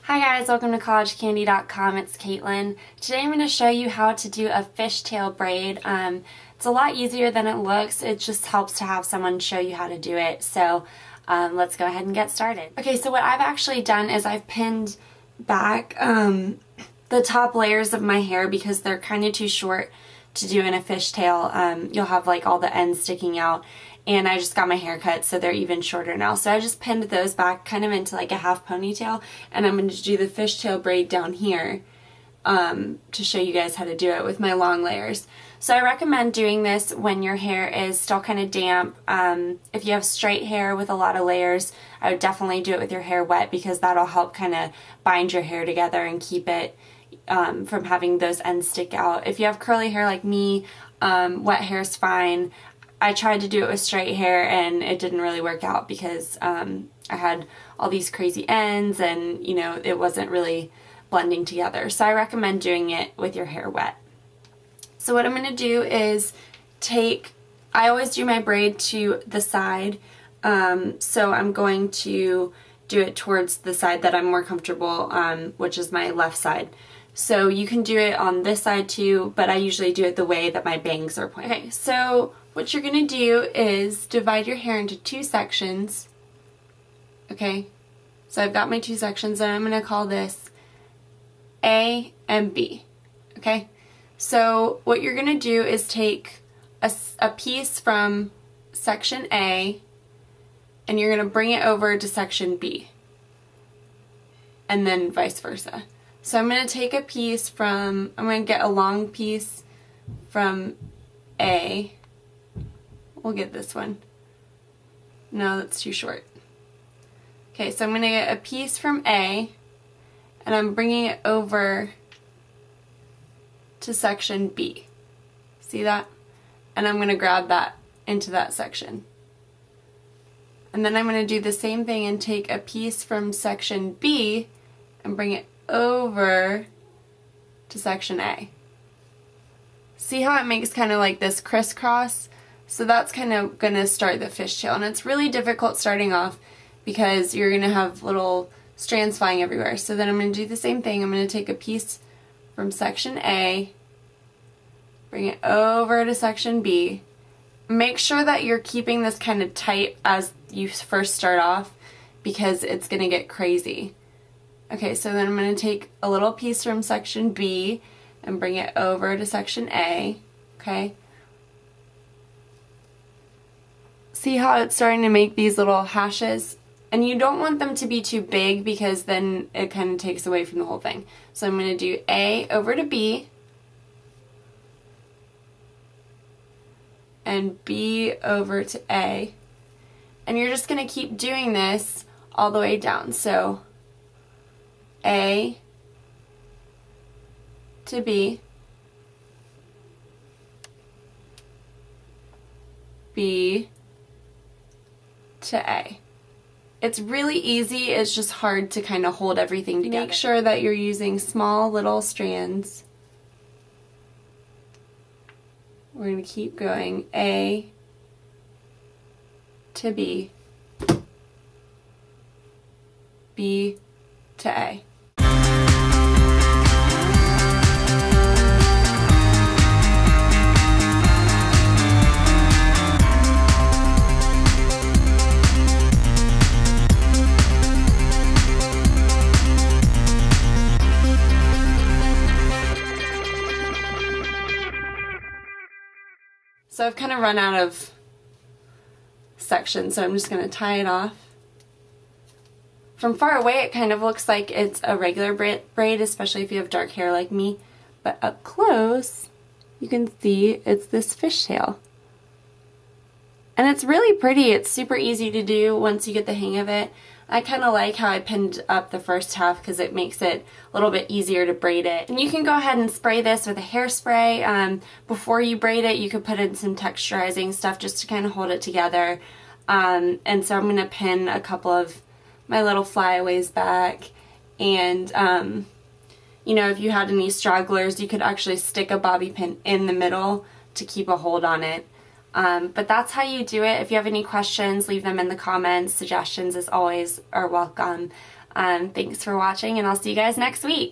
Hi guys, welcome to collegecandy.com. It's Caitlin. Today I'm going to show you how to do a fishtail braid. It's a lot easier than it looks. It just helps to have someone show you how to do it. So let's go ahead and get started. Okay, so what I've actually done is I've pinned back the top layers of my hair because they're kind of too short to do in a fishtail. You'll have like all the ends sticking out. And I just got my hair cut, so they're even shorter now. So I just pinned those back kind of into like a half ponytail, and I'm going to do the fishtail braid down here to show you guys how to do it with my long layers. So I recommend doing this when your hair is still kind of damp. If you have straight hair with a lot of layers, I would definitely do it with your hair wet because that'll help kind of bind your hair together and keep it from having those ends stick out. If you have curly hair like me, wet hair is fine. I tried to do it with straight hair and it didn't really work out because I had all these crazy ends and, you know, it wasn't really blending together. So I recommend doing it with your hair wet. So what I'm going to do is I always do my braid to the side, so I'm going to do it towards the side that I'm more comfortable, which is my left side. So you can do it on this side too, but I usually do it the way that my bangs are pointed. Okay, so what you're going to do is divide your hair into two sections. Okay, so I've got my two sections and I'm going to call this A and B. Okay, so what you're going to do is take a piece from section A and you're going to bring it over to section B, and then vice versa. So I'm going to take a piece from, I'm going to get a long piece from A. We'll get this one. No, that's too short. Okay, so I'm going to get a piece from A, and I'm bringing it over to section B. See that? And I'm going to grab that into that section. And then I'm going to do the same thing and take a piece from section B and bring it over to section A. See how it makes kind of like this crisscross? So that's kind of going to start the fishtail, and it's really difficult starting off because you're going to have little strands flying everywhere. So then I'm going to do the same thing. I'm going to take a piece from section A, bring it over to section B. Make sure that you're keeping this kind of tight as you first start off because it's going to get crazy. Okay, so then I'm going to take a little piece from section B and bring it over to section A, okay? See how it's starting to make these little hashes? And you don't want them to be too big because then it kind of takes away from the whole thing. So I'm going to do A over to B and B over to A. And you're just going to keep doing this all the way down. So A to B, B to A. It's really easy, it's just hard to kind of hold everything together. Make sure that you're using small little strands. We're going to keep going A to B, B to A. So I've kind of run out of sections, so I'm just going to tie it off. From far away it kind of looks like it's a regular braid, especially if you have dark hair like me, but up close you can see it's this fishtail. And it's really pretty. It's super easy to do once you get the hang of it. I kind of like how I pinned up the first half because it makes it a little bit easier to braid it. And you can go ahead and spray this with a hairspray. Before you braid it, you could put in some texturizing stuff just to kind of hold it together. And so I'm going to pin a couple of my little flyaways back. And, you know, if you had any stragglers, you could actually stick a bobby pin in the middle to keep a hold on it. But that's how you do it. If you have any questions, leave them in the comments. Suggestions, as always, are welcome. Thanks for watching, and I'll see you guys next week.